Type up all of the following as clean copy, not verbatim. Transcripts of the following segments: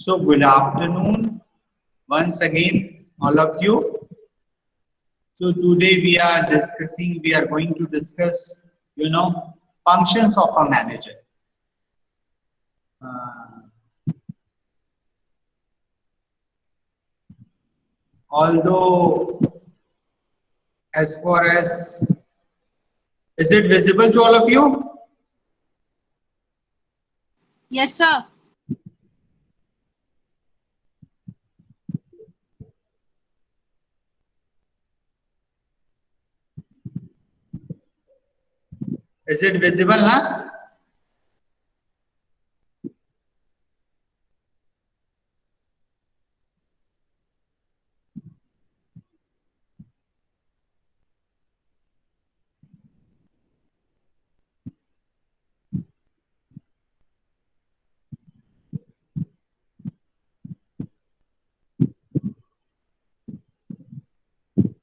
So good afternoon once again, all of you. So today we are going to discuss, functions of a manager. Uh, Although, as far as, is it visible to all of you? Yes, sir. Is it visible, huh?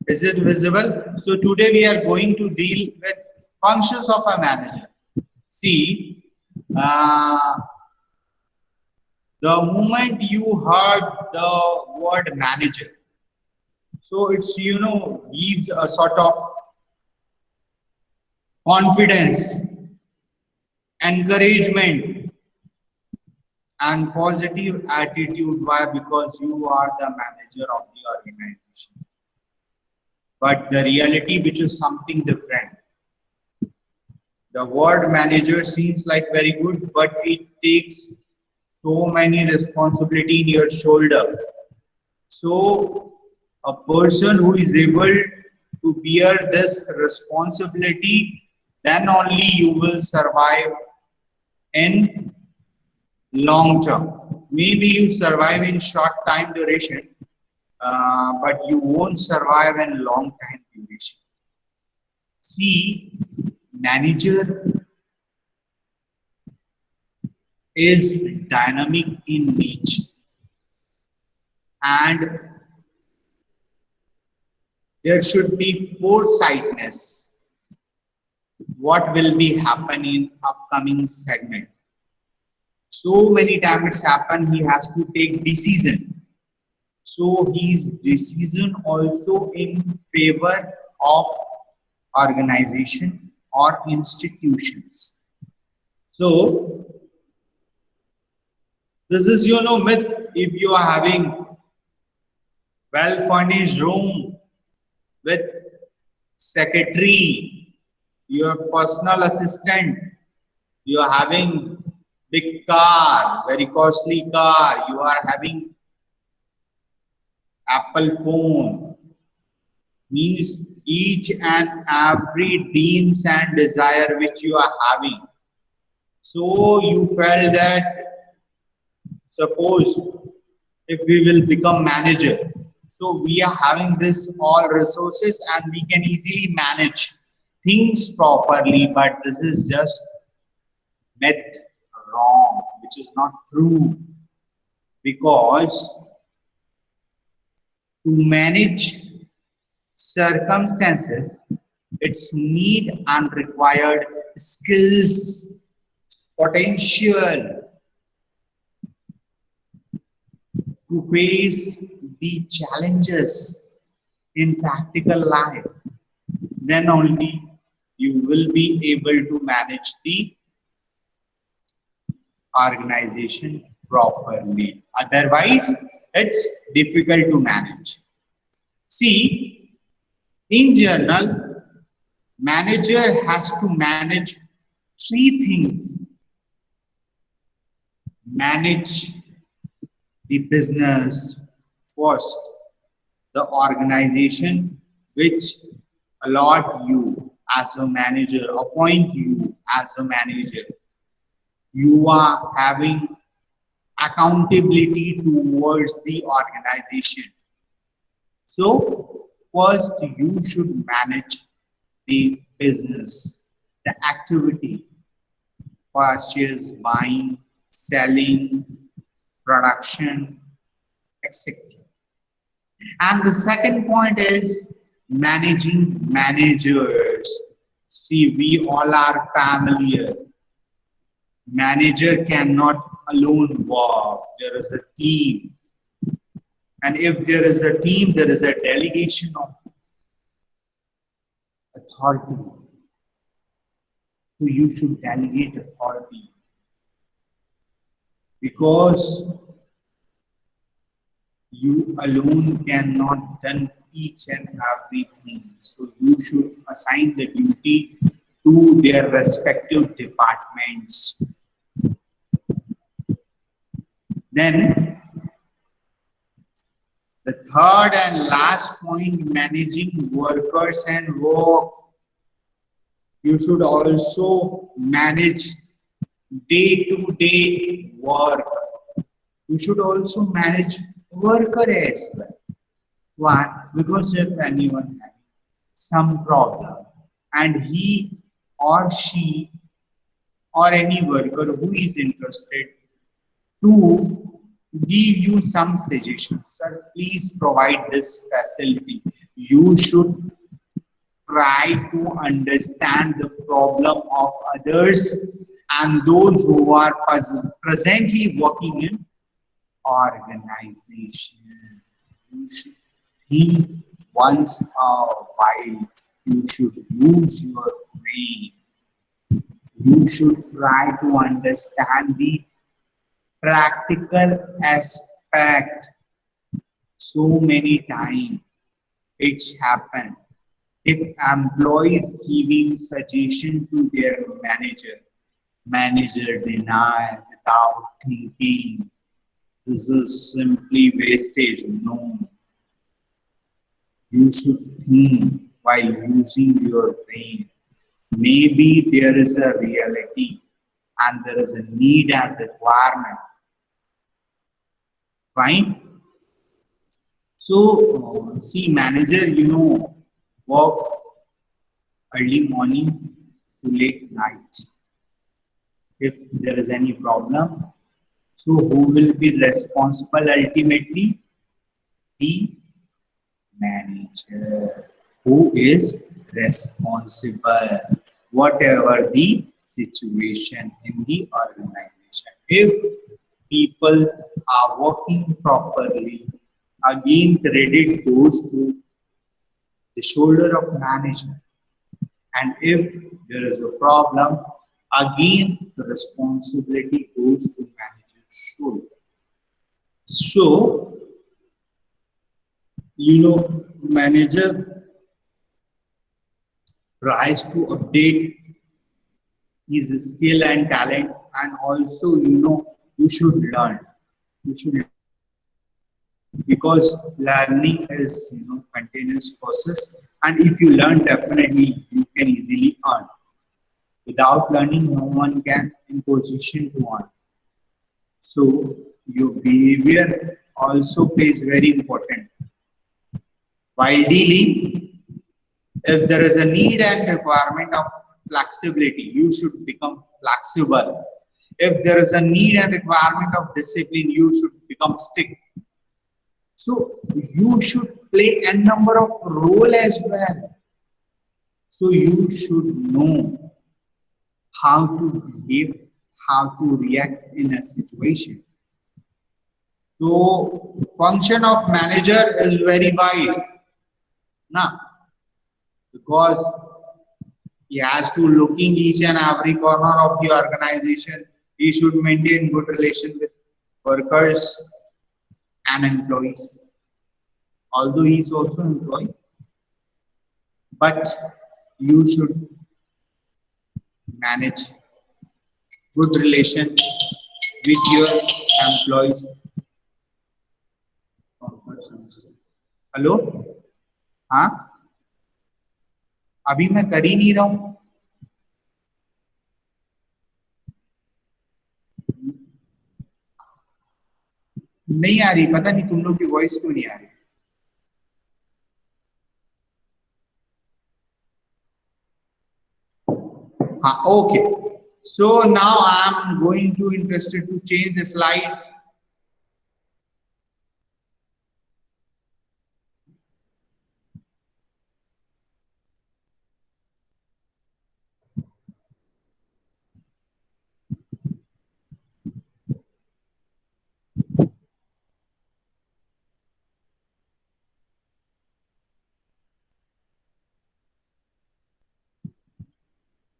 Is it visible? So today we are going to deal with functions of a manager. See, uh, the moment you heard the word manager, so it's gives a sort of confidence, encouragement, and positive attitude. Why? Because you are the manager of the organization. But the reality, which is something different. The word manager seems like very good, but it takes so many responsibility in your shoulder. So a person who is able to bear this responsibility, then only you will survive in long term. Maybe you survive in short time duration, but you won't survive in long time duration. See, manager is dynamic in nature, and there should be foresightness what will be happen in upcoming segment. So many times it's happened he has to take decision. So his decision also in favor of organization or institutions. So this is myth. If you are having well furnished room with secretary, your personal assistant, you are having big car, very costly car, you are having Apple phone, means each and every dreams and desire which you are having. So you felt that suppose if we will become manager, so we are having this all resources and we can easily manage things properly, but this is just myth, wrong, which is not true, because to manage circumstances, its need and required skills, potential to face the challenges in practical life, then only you will be able to manage the organization properly. Otherwise, it's difficult to manage. See, in general, manager has to manage three things. Manage the business first, the organization which allot you as a manager, appoint you as a manager. You are having accountability towards the organization. So first you should manage the business, the activity, purchase, buying, selling, production, etc. And the second point is managing managers. See, we all are familiar Manager cannot alone work. There is a team. And if there is a team, there is a delegation of authority. So you should delegate authority because you alone cannot done each and everything. So you should assign the duty to their respective departments. Then the third and last point, managing workers and work. You should also manage day-to-day work. You should also manage worker as well. Why? Because if anyone has some problem and he or she or any worker who is interested to give you some suggestions, sir, please provide this facility. You should try to understand the problem of others and those who are presently working in organization. You should think once a while. You should use your brain. You should try to understand the practical aspect. So many times it's happened. If employees giving suggestion to their manager deny without thinking. This is simply wastage. No, you should think while using your brain. Maybe there is a reality and there is a need and requirement. Fine. So, see, manager, work early morning to late night. If there is any problem, so who will be responsible ultimately? The manager. Who is responsible? Whatever the situation in the organization. If people are working properly, again credit goes to the shoulder of management. And if there is a problem, again the responsibility goes to manager's shoulder. So, manager tries to update his skill and talent, and also, you should learn. You should because learning is continuous process, and if you learn, definitely you can easily earn. Without learning, no one can in position to earn. So your behavior also plays very important. While dealing, if there is a need and requirement of flexibility, you should become flexible. If there is a need and requirement of discipline, you should become strict. So you should play a number of role as well. So you should know how to behave, how to react in a situation. So function of manager is very wide now because he has to looking each and every corner of the organization. He should maintain good relation with workers and employees. Although he is also employee, but you should manage good relation with your employees. Hello हाँ अभी मैं कर ही नहीं रहा हूँ नहीं आ रही पता नहीं तुम लोग की वॉइस क्यों नहीं आ रही हाँ okay so now I am going to interested to change the slide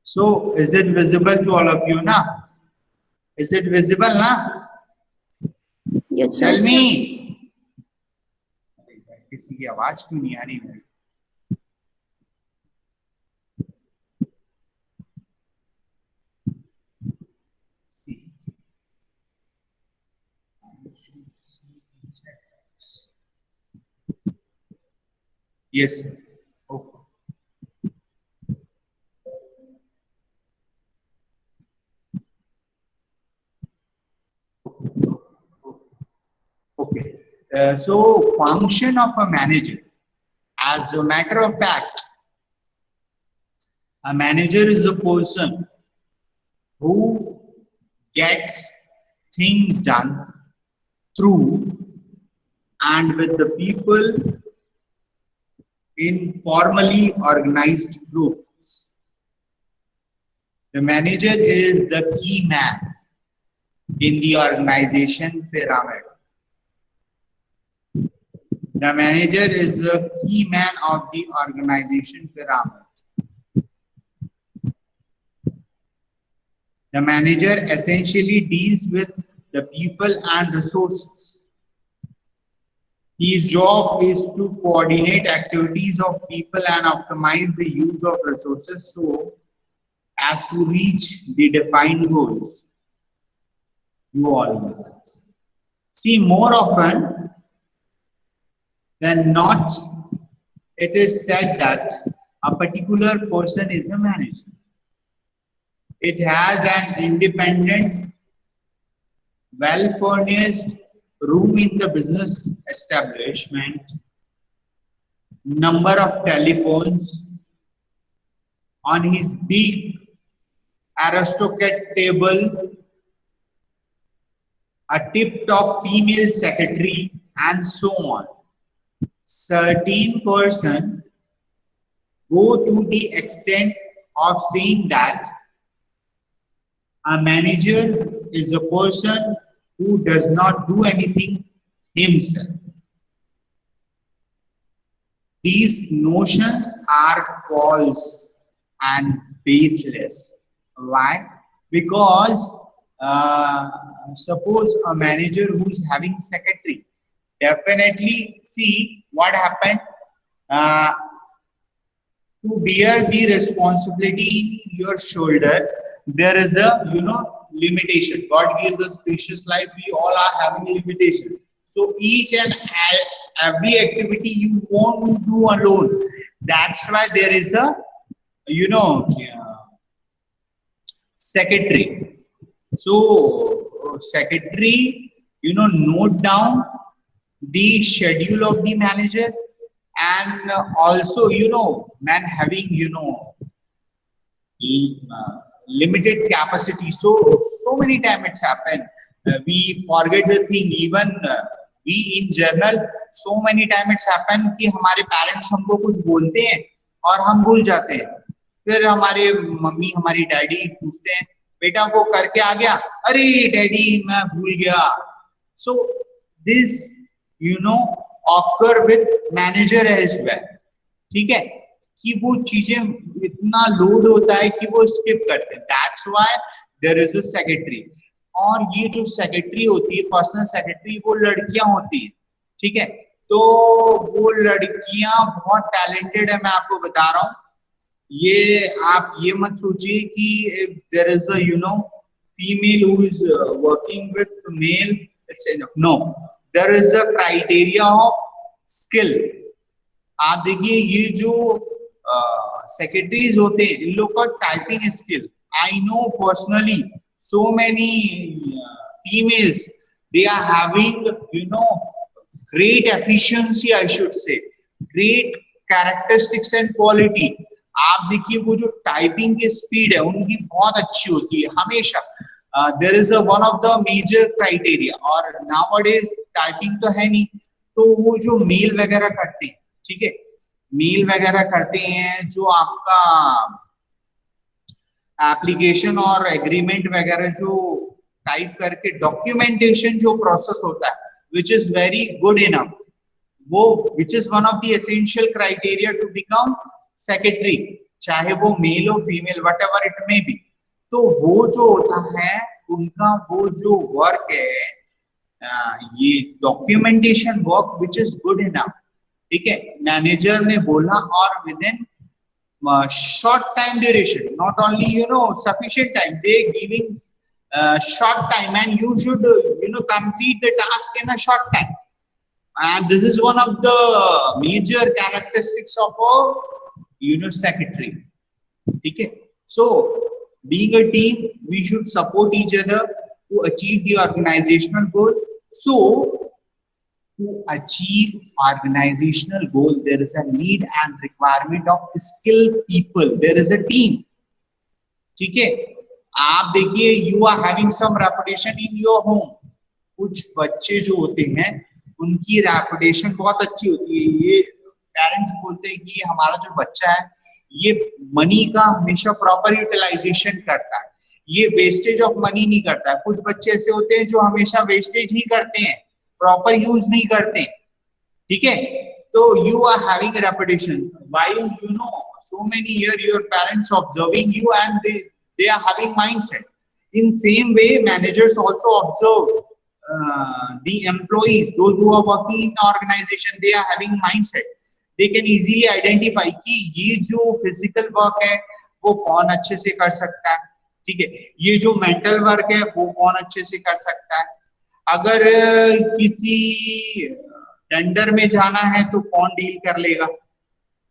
So is it visible to all of you na? Is it visible na? Yes, Tell sir. me. किसी की आवाज क्यों नहीं आ रही है? Yes. Okay. Okay. So function of a manager. As a matter of fact, a manager is a person who gets things done through and with the people in formally organized groups. The manager is the key man in the organization pyramid. The manager is the key man of the organization pyramid. The manager essentially deals with the people and resources. His job is to coordinate activities of people and optimize the use of resources so as to reach the defined goals. You all know that. See, more often than not, it is said that a particular person is a manager. It has an independent, well-furnished room in the business establishment, number of telephones on his big aristocrat table, a tip-top female secretary, and so on. Certain person go to the extent of saying that a manager is a person who does not do anything himself. These notions are false and baseless. Why? Because suppose a manager who is having secretary, definitely see what happened. Uh, to bear the responsibility in your shoulder, there is a limitation. God gives us precious life. We all are having a limitation. So each and every activity you won't do alone. That's why there is a secretary. So secretary, note down the schedule of the manager, and also man having limited capacity. So many times it's happened. We forget the thing. Even we in general, so many times it's happened कि हमारे parents हमको कुछ बोलते हैं और हम भूल जाते हैं. फिर हमारे मम्मी हमारी डैडी पूछते हैं बेटा वो करके आ गया, अरे डैडी मैं भूल गया. So this occur with manager as well. ठीक है कि वो चीजें इतना लोड होता है कि वो स्किप करते हैं. That's why there is a secretary. और ये जो सेक्रेटरी होती है, पर्सनल सेक्रेटरी, वो लड़कियां होती हैं. ठीक है, तो वो लड़कियां बहुत टैलेंटेड है, मैं आपको बता रहा हूँ. ये आप ये मत सोचिए कि there is a female who is working with male, it's enough. No, there is a criteria of skill. आप देखिए ये जो सेक्रेटरीज होते हैं, इन लोग का typing skill, I know personally so many females, they are having great efficiency, I should say, great characteristics and quality. आप देखिए वो जो टाइपिंग की स्पीड है उनकी बहुत अच्छी होती है हमेशा. There is one of the major criteria. और नाउअडेज टाइपिंग तो है नहीं, तो वो जो मेल वगैरह करते हैं, ठीक है, मेल वगैरह करते हैं, जो आपका एप्लीकेशन और एग्रीमेंट वगैरह जो टाइप करके डॉक्यूमेंटेशन जो प्रोसेस होता है, which is very good enough, वो which is one of the essential criteria to become secretary. चाहे वो मेल हो female whatever it may be. तो वो जो होता है उनका वो जो वर्क है, ये documentation work which is good enough, ठीक है, मैनेजर ने बोला, और with in short time duration, not only sufficient time, they giving short time, and you should complete the task in a short time. And this is one of the major characteristics of a secretary. Okay, so being a team, we should support each other to achieve the organizational goal. So to achieve organizational goal, there is a need and requirement of skilled people. There is a team. ठीक है, आप देखिए, you are having some reputation in your home. कुछ बच्चे जो होते हैं उनकी रेपुटेशन बहुत अच्छी होती है, ये पेरेंट्स बोलते हैं कि हमारा जो बच्चा है ये मनी का हमेशा प्रॉपर यूटिलाइजेशन करता है, ये वेस्टेज ऑफ मनी नहीं करता है। कुछ बच्चे ऐसे होते हैं जो हमेशा वेस्टेज ही करते हैं, प्रॉपर यूज नहीं करते, ठीक है। तो you are having reputation while so many years your parents observing you, and they are having mindset. In same way, managers also observe the employees, those who are working in organization, they are having mindset. They can easily identify कि ये जो physical work है वो कौन अच्छे से कर सकता है, ठीक है, ये जो mental work है वो कौन अच्छे से कर सकता है। अगर किसी टेंडर में जाना है तो कौन डील कर लेगा,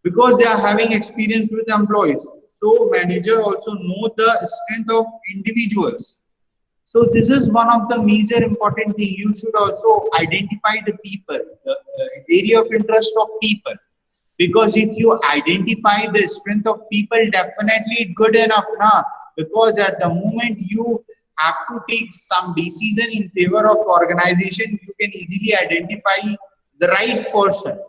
because they are having experience with employees. So manager also know the strength of individuals. So this is one of the major important thing. You should also identify the people, the area of interest of people, because if you identify the strength of people, definitely it's good enough now, because at the moment you have to take some decision in favor of organization, you can easily identify the right person.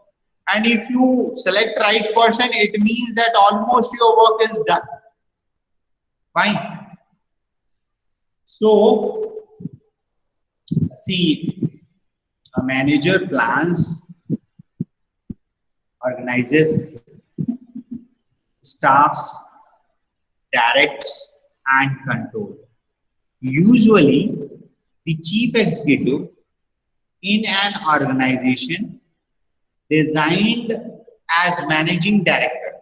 And if you select right person, it means that almost your work is done. Fine. So, see, a manager plans, organizes, staffs, directs, and control. Usually, the chief executive in an organization designed as managing director.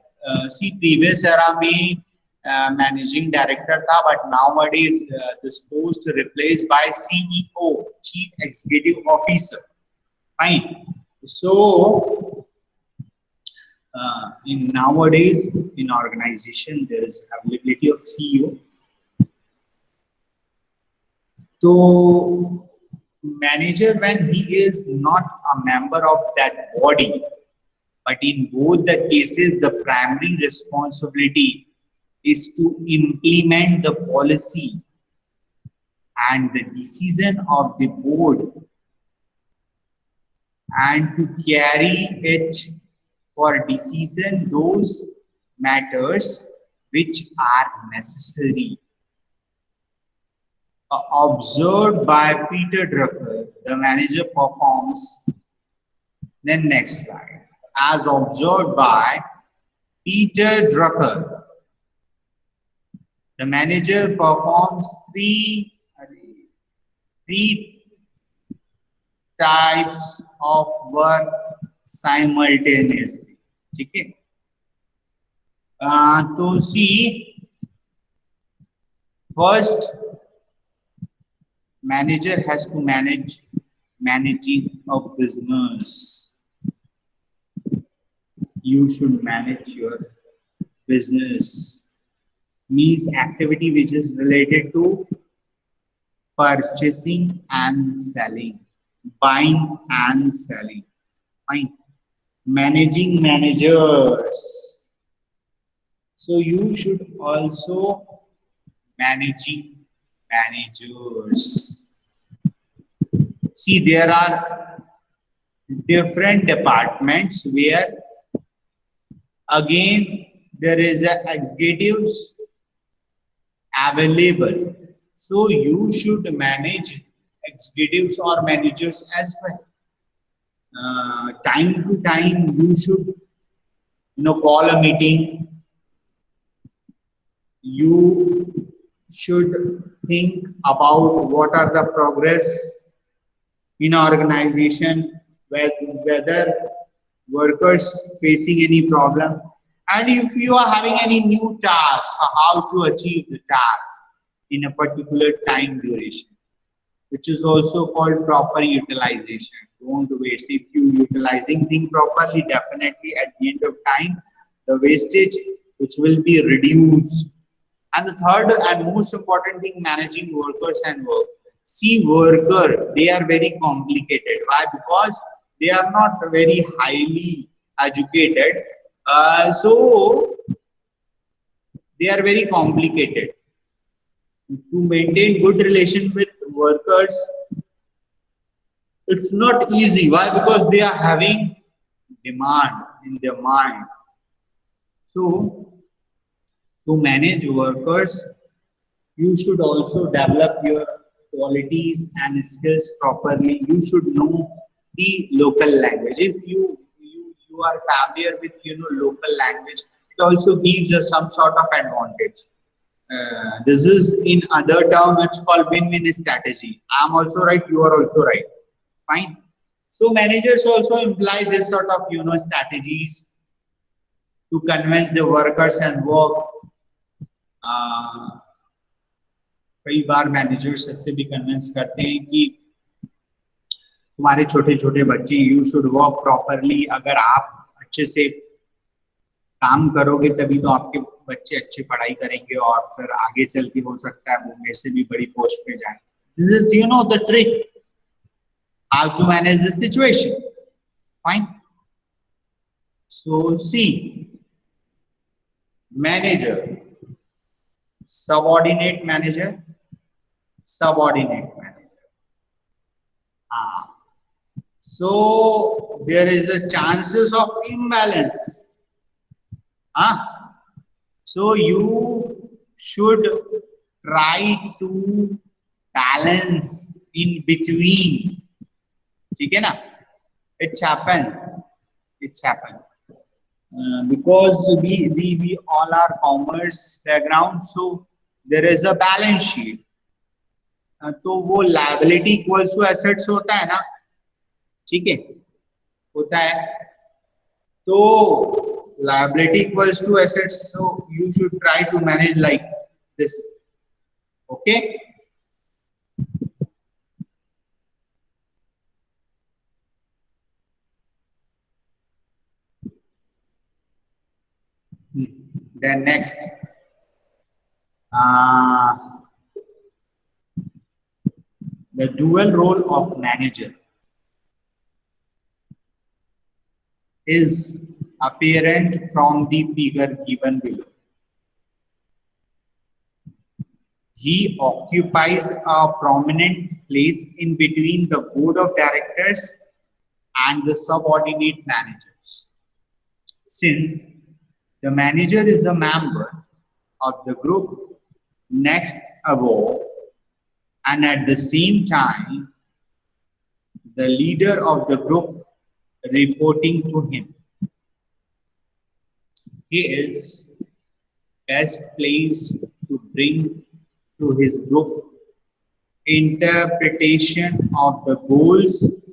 See, previous era में managing director था, but nowadays this post replaced by CEO, Chief Executive Officer. Fine. So in nowadays in organization there is availability of CEO. So manager, when he is not a member of that body, but in both the cases the primary responsibility is to implement the policy and the decision of the board, and to carry it for decision those matters which are necessary. Observed by Peter Drucker, the manager performs, then next slide, as observed by Peter Drucker, the manager performs three types of work simultaneously. Okay. To see, first, manager has to managing a business. You should manage your business, means activity which is related to purchasing and selling, buying and selling. Fine. Managing managers. So you should also managing managers. See, there are different departments where again there is a executives available. So you should manage executives or managers as well. Time to time you should call a meeting, You should think about what are the progress in organization, whether workers facing any problem, and if you are having any new task, how to achieve the task in a particular time duration, which is also called proper utilization. Don't waste. If you utilizing thing properly, definitely at the end of time, the wastage which will be reduced. And the third and most important thing, managing workers and work. See, worker, they are very complicated. Why? Because they are not very highly educated. So they are very complicated. To maintain good relation with workers, it's not easy. Why? Because they are having demand in their mind. So to manage workers, you should also develop your qualities and skills properly. You should know the local language. If you are familiar with local language, it also gives us some sort of advantage. This is in other term, it's called win-win strategy. I'm also right, you are also right. Fine. So managers also imply this sort of strategies to convince the workers and work. कई बार managers ऐसे भी convince करते हैं कि तुम्हारे छोटे छोटे बच्चे, यू शुड वर्क प्रॉपरली. अगर आप अच्छे से काम करोगे तभी तो आपके बच्चे अच्छी पढ़ाई करेंगे और फिर आगे चल के हो सकता है वो मेरे से भी बड़ी पोस्ट पे जाए. This is the trick how to manage this situation. Fine. So see, manager, subordinate manager, subordinate manager. So there is a chances of imbalance. So you should try to balance in between. ठीक है ना? It's happened because we all are commerce background, so there is a balance sheet. तो वो liability equals to assets होता है ना, ठीक है, होता है. तो liability equals to assets, so you should try to manage like this. Okay. Then next, the dual role of manager is apparent from the figure given below. He occupies a prominent place in between the board of directors and the subordinate managers. Since the manager is a member of the group next above, and at the same time, the leader of the group reporting to him, he is best placed to bring to his group interpretation of the goals,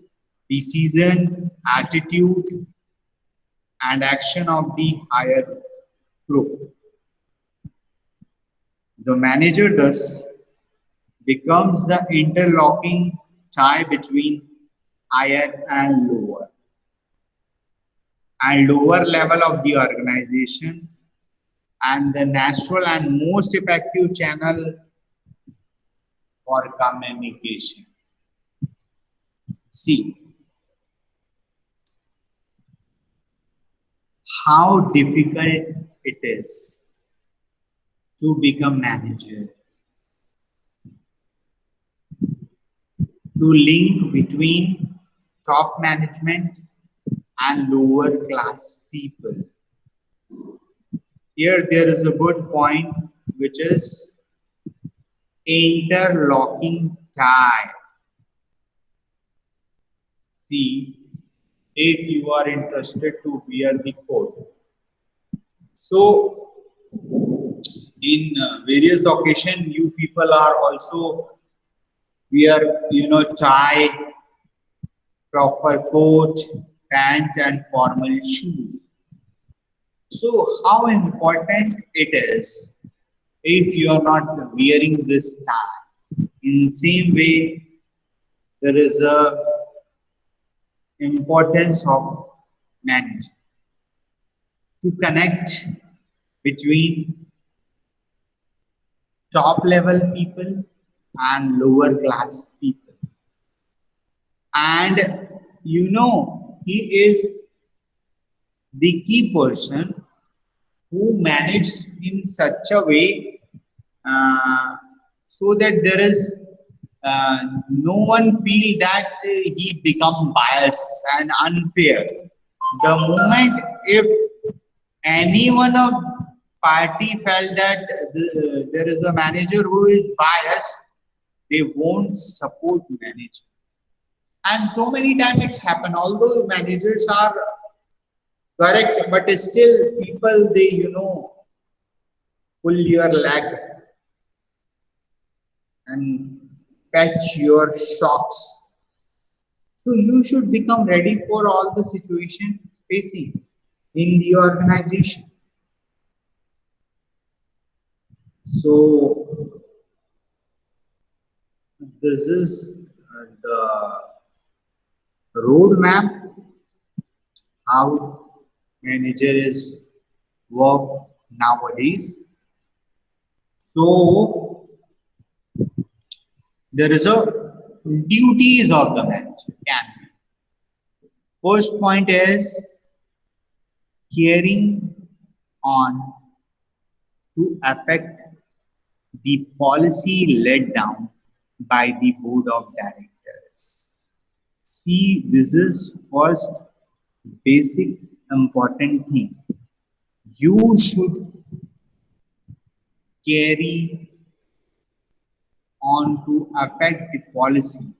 decision, attitude, and action of the higher group. The manager thus becomes the interlocking tie between higher and lower level of the organization, and the natural and most effective channel for communication. See how difficult it is to become manager, to link between top management and lower class people. Here there is a good point, which is interlocking tie. See, if you are interested to wear the coat, so In various occasion, you people are also wear, tie, proper coat, pant, and formal shoes. So, how important it is if you are not wearing this tie? In same way, there is a importance of manage to connect between top level people and lower class people. And he is the key person who managed in such a way uh, so that there is no one feel that he become biased and unfair. The moment if any one of party felt that there is a manager who is biased, they won't support manager. And so many times it's happened. Although managers are correct, but still people they pull your leg and fetch your shocks. So you should become ready for all the situation facing in the organization. So this is the roadmap how manager is work nowadays. So there is a duties of the manager can be. First point is carrying on to affect the policy laid down by the board of directors. See, this is first basic important thing. You should carry on to affect the policy.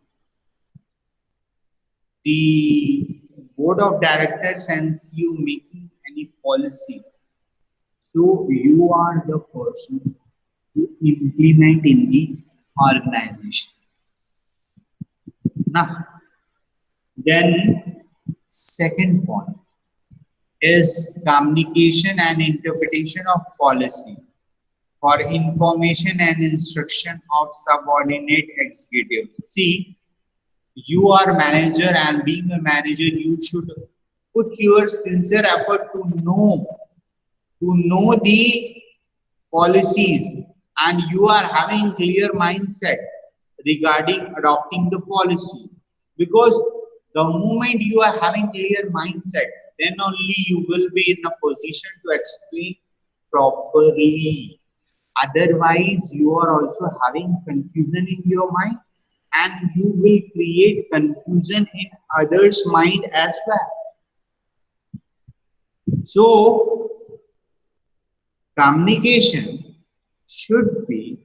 The board of directors sends you making any policy. So you are the person to implement in the organization. Now, then second point is communication and interpretation of policy for information and instruction of subordinate executives. See, you are manager and being a manager, you should put your sincere effort to know the policies and you are having clear mindset regarding adopting the policy because the moment you are having clear mindset then only you will be in a position to explain properly. Otherwise you are also having confusion in your mind and you will create confusion in others mind as well. So communication should be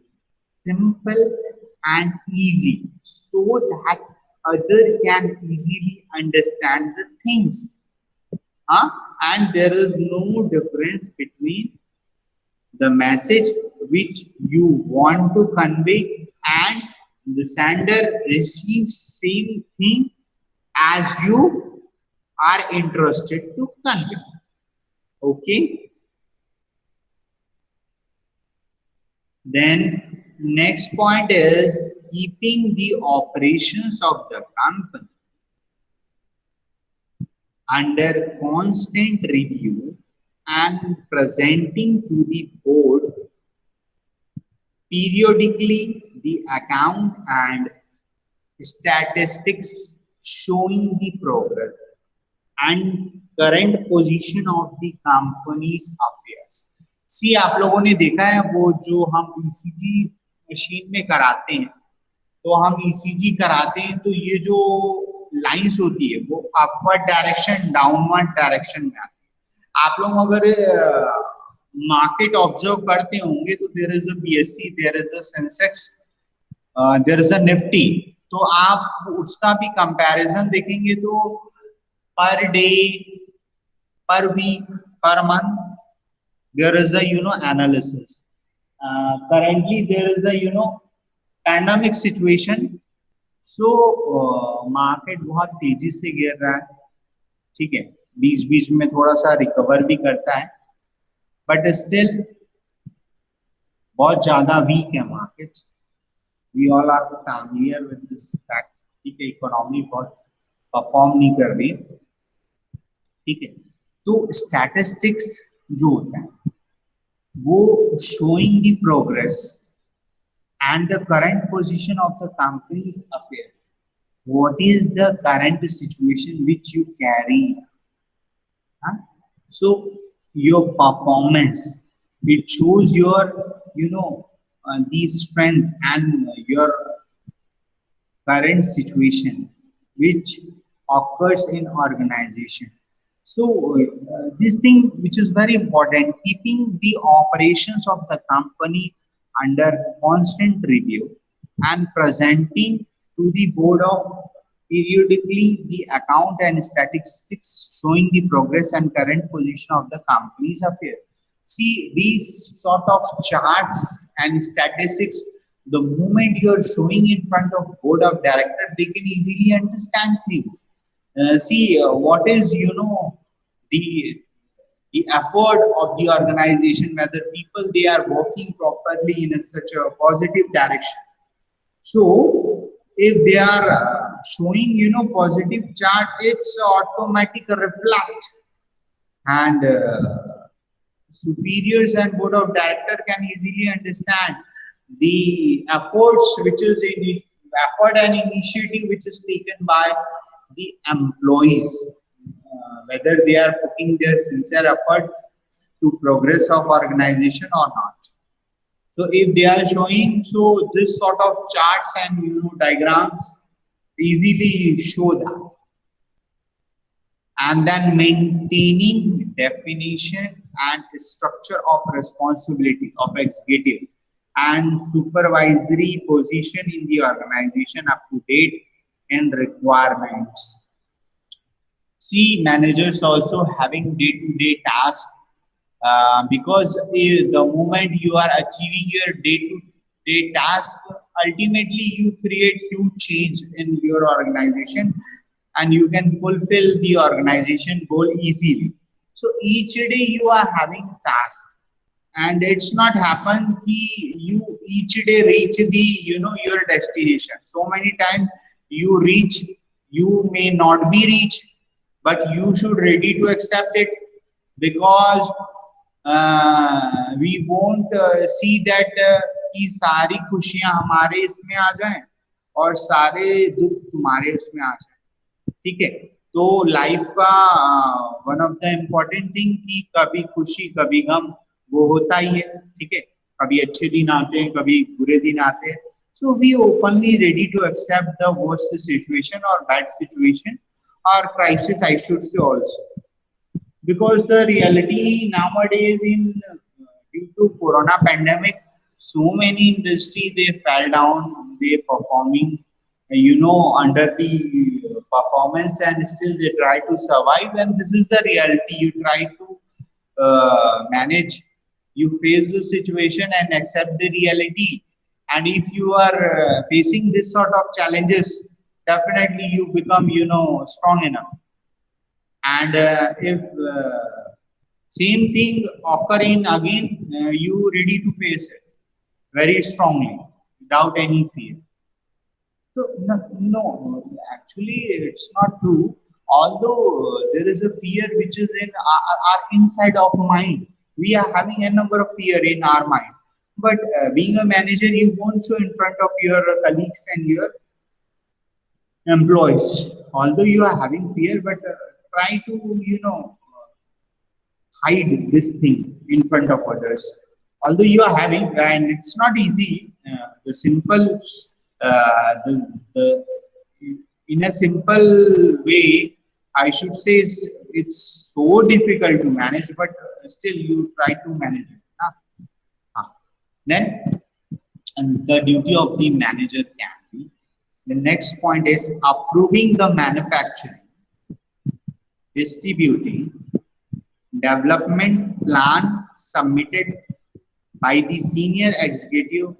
simple and easy so that other can easily understand the things. Huh? And there is no difference between the message which you want to convey and the sender receives same thing as you are interested to convey. Okay. Then next point is keeping the operations of the company under constant review and presenting to the board periodically the account and statistics showing the progress and current position of the company's affairs. See आप लोगों ने देखा है वो जो हम ECG machine में कराते हैं तो हम ईसीजी कराते हैं तो ये जो लाइंस होती है वो अपवर्ड डायरेक्शन डाउनवर्ड डायरेक्शन में आती है. आप लोग अगर मार्केट ऑब्जर्व करते होंगे तो there is a BSC, there is a Sensex, there is a Nifty. तो आप उसका भी कंपैरिजन देखेंगे तो per day, per week, per month, there is a analysis. currently there is a pandemic situation. So market बहुत तेजी से गिर रहा है, ठीक है, बीच बीच में थोड़ा सा रिकवर भी करता है, बट स्टिल बहुत ज्यादा वीक है market. We all are familiar with this fact, ठीक है, इकोनॉमी बहुत परफॉर्म नहीं कर रही, ठीक है. तो स्टैटिस्टिक्स जो होता है वो showing the progress and the current position of the company's affair. What is the current situation which you carry? Huh? So your performance, it shows your the strength and your current situation which occurs in organization. So this thing which is very important, keeping the operations of the company under constant review and presenting to the board of periodically the account and statistics showing the progress and current position of the company's affair. See, these sort of charts and statistics, the moment you are showing in front of board of director, they can easily understand things. See, what is the the effort of the organization, whether people they are working properly in such a positive direction. So if they are showing positive chart, it's automatic reflect, and superiors and board of director can easily understand the efforts which is in effort and initiative which is taken by the employees, whether they are putting their sincere effort to progress of organization or not. So if they are showing, so this sort of charts and diagrams easily show that. And then maintaining definition and structure of responsibility of executive and supervisory position in the organization up to date and requirements. See, managers also having day-to-day tasks, because the moment you are achieving your day-to-day task, ultimately you create huge change in your organization and you can fulfill the organization goal easily. So each day you are having tasks, and it's not happen ki you each day reach the your destination. So many times you reach, you may not be reached, but you should ready to accept it, because we won't see that कि सारी खुशियां हमारे इसमें आ जाएं और सारे दुख तुम्हारे उसमें आ जाएं, ठीक है. तो लाइफ का one of the important thing कि कभी खुशी कभी गम वो होता ही है, ठीक है. कभी अच्छे दिन आते हैं, कभी बुरे दिन आते हैं. So we openly ready to accept the worst situation or bad situation or crisis, I should say also, because the reality nowadays in due to corona pandemic, so many industry they fell down, they performing under the performance, and still they try to survive, and this is the reality. You try to manage, you face the situation and accept the reality, and if you are facing this sort of challenges, definitely you become strong enough. And if same thing occur in again, you ready to face it very strongly without any fear. So no, actually it's not true. Although there is a fear which is in our inside of mind, we are having a number of fear in our mind. But being a manager, you won't show in front of your colleagues and your employees. Although you are having fear, but try to hide this thing in front of others. Although you are having, and it's not easy. The simple, the in a simple way, I should say it's so difficult to manage, but still you try to manage it. Then, and the duty of the manager can be. The next point is approving the manufacturing, distributing, development plan submitted by the senior executive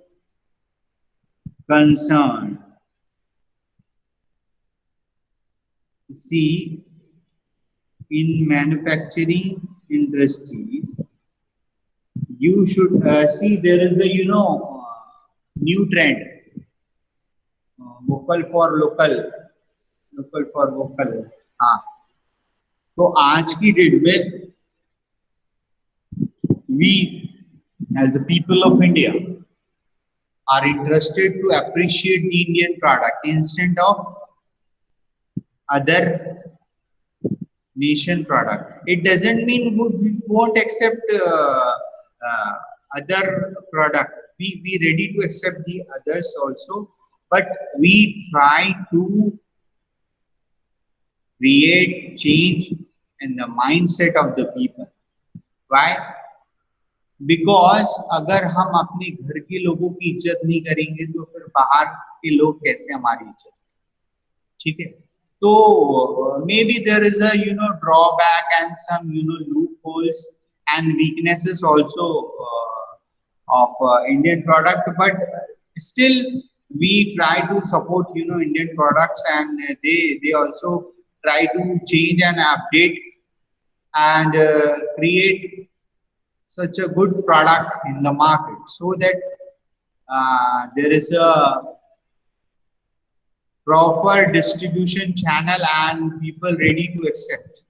concerned. See, in manufacturing industries, you should see there is a new trend, vocal for local, local for vocal. हाँ, तो आज की date में we as a people of India are interested to appreciate the Indian product instead of other nation product. It doesn't mean we won't accept uh, other product. We ready to accept the others also, but we try to create change in the mindset of the people. Why? Because अगर हम अपने घर के लोगों की इज्जत नहीं करेंगे तो फिर बाहर के लोग कैसे हमारी इज्जत, ठीक है? तो maybe there is a drawback and some loopholes and weaknesses also of Indian product, but still we try to support Indian products, and they also try to change and update and create such a good product in the market so that there is a proper distribution channel and people ready to accept.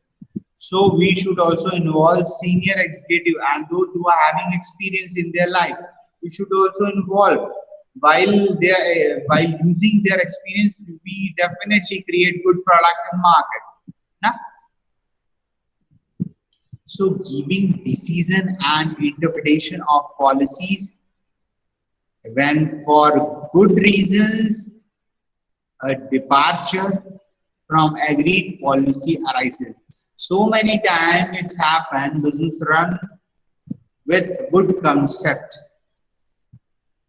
So we should also involve senior executive and those who are having experience in their life. We should also involve while they while using their experience. We definitely create good product in market. Nah? So giving decision and interpretation of policies when for good reasons a departure from agreed policy arises. So many times it's happened, business run with good concept.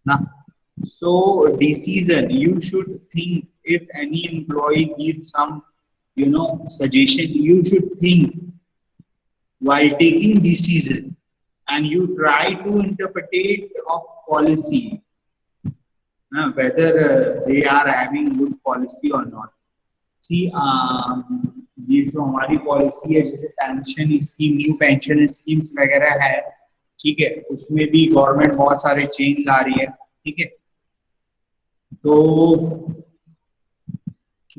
Now, so decision, you should think if any employee gives some, suggestion, you should think while taking decision and you try to interpret of policy, whether they are having good policy or not. See, ये जो हमारी policy है जैसे pension scheme, new pension schemes वगैरह है, ठीक है, उसमें भी गवर्नमेंट बहुत सारे चेंज ला रही है, ठीक है, तो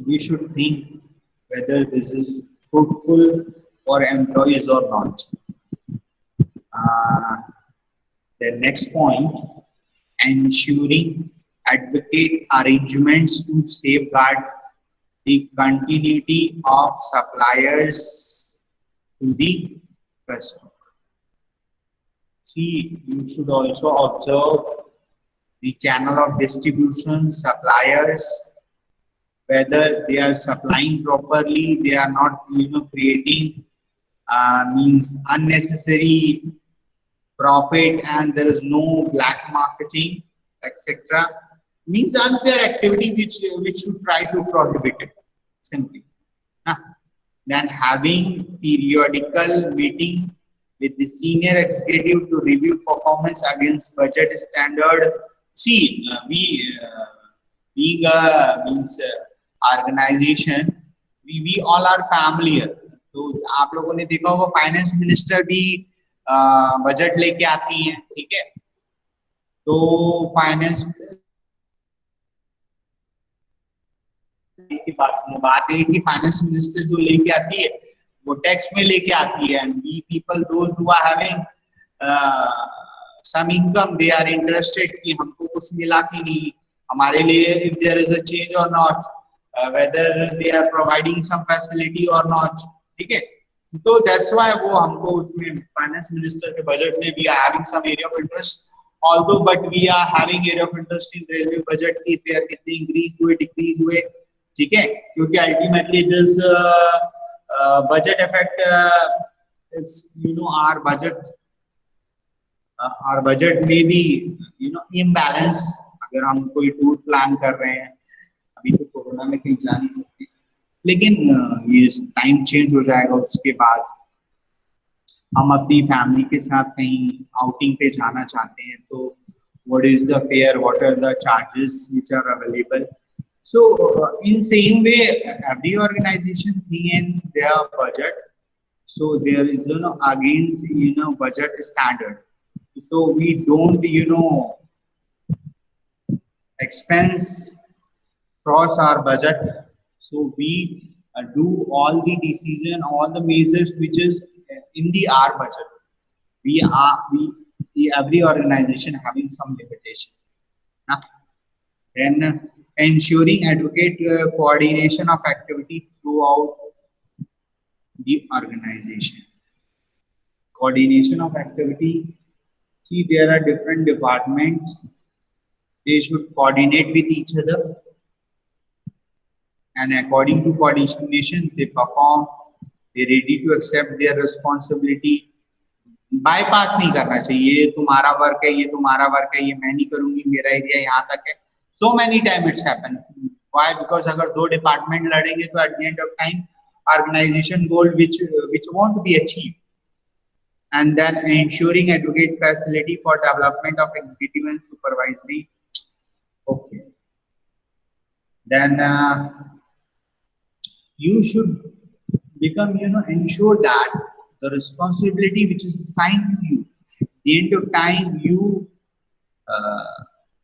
we should think whether this is fruitful for employees or not. The next point, ensuring advocate arrangements to safeguard the continuity of suppliers to the customer. See, you should also observe the channel of distribution, suppliers, whether they are supplying properly, they are not creating means unnecessary profit, and there is no black marketing, etc. Means unfair activity which should try to prohibit it simply. Then having periodical meeting with the senior executive to review performance against budget standard. See, we being a means organization, we all are familiar. तो आप लोगों ने देखा होगा finance minister भी budget लेके आती हैं, ठीक है, तो फाइनेंस की बात है कि फाइनेंस मिनिस्टर जो लेके आती है वो टैक्स में लेके आती है, and we people those who are having some income, they are interested कि हमको कुछ मिला कि नहीं, हमारे लिए if there is a change or not, whether they are providing some facility or not, ठीक है, तो दैट्स व्हाई वो हमको उसमें फाइनेंस मिनिस्टर के बजट में we are having some area of interest, although but we are having area of interest in railway budget की fare कितने इंक्रीज हुए डिक्रीज हुए, ठीक है, क्योंकि ultimately this budget affect is our budget में भी इम्बैलेंस. अगर हम कोई टूर प्लान कर रहे हैं, अभी तो कोरोना में कहीं जा नहीं सकते, लेकिन ये टाइम चेंज हो जाएगा उसके बाद, हम अपनी फैमिली के साथ कहीं आउटिंग पे जाना चाहते हैं तो what is the fare, what are the charges which are available. So in same way, every organization think in their budget. So there is against budget standard. So we don't expense cross our budget. So we do all the decision, all the measures which is in the our budget. We every organization having some limitation. Huh? Then ensuring adequate coordination of activity throughout the organization. Coordination of activity. See, there are different departments. They should coordinate with each other, and according to coordination, they perform. They ready to accept their responsibility. Bypass नहीं करना चाहिए, ये तुम्हारा work है, ये तुम्हारा work है, ये मैं नहीं करूंगी, मेरा एरिया यहाँ तक है. So many time it's happen. Why? Because अगर दो डिपार्टमेंट लड़ेंगे तो at the end of time organization goal which won't be achieved. And then ensuring adequate facility for development of executive and supervisory. Okay. Then you should become ensure that the responsibility which is assigned to you, the end of time you uh,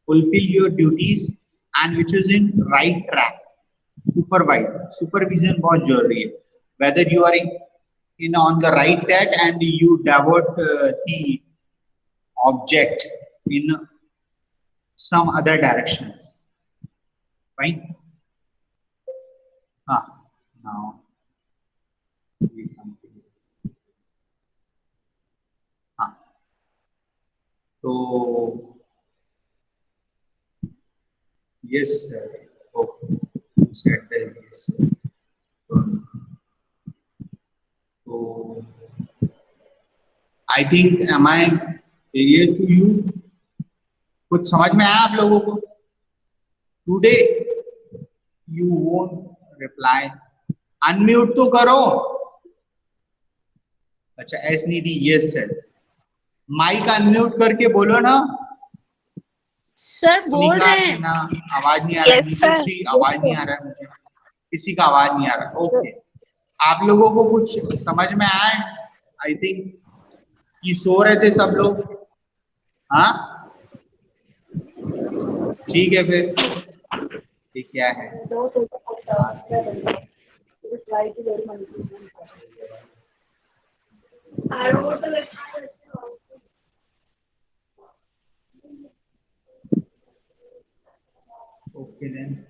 fulfill your duties and which is in right track. Supervision बहुत जरूरी है. Whether you are in on the right track and you divert the object in some other direction. Fine. Now we come to ah. So yes, sir. Oh, you said that yes, sir. So I think am I clear to you? कुछ समझ में आया आप लोगों को? Today you won't reply. Unmute तो करो. अच्छा एस निधि यस सर. माइक अनम्यूट करके बोलो ना. सर बोल सुनिका, रहे हैं. शीना आवाज नहीं आ रहा है. Yes, sir. नीतूश्री आवाज नहीं आ रहा है मुझे. किसी का आवाज नहीं आ रहा. ओके. आप लोगों को कुछ समझ में आया? आई थिंक कि सो रहे थे सब लोग. हाँ ठीक है फिर. ये क्या है? Okay then.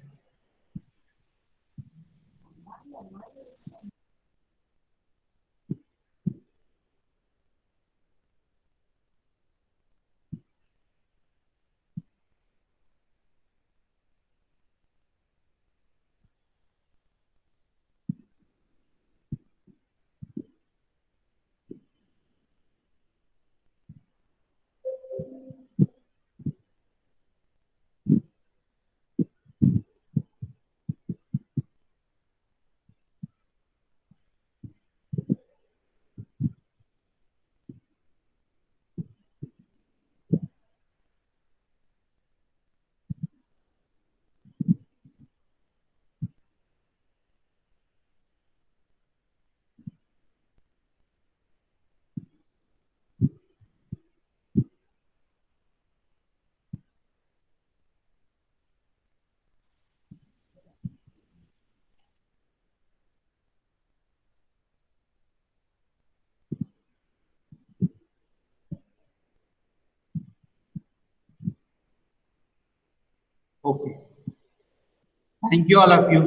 Okay. Thank you all of you.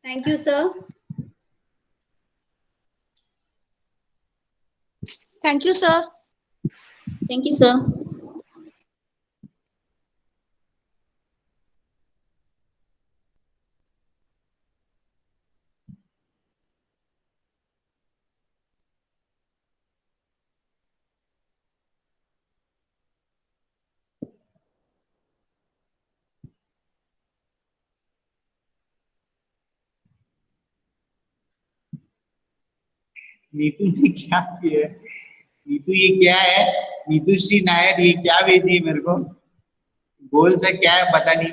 Thank you, sir. Thank you, sir. Thank you, sir. Neetu ने क्या किया है? नीतू ये क्या है? नीतू श्री नायर ये क्या भेजी है मेरे को? गोल से क्या है पता नहीं।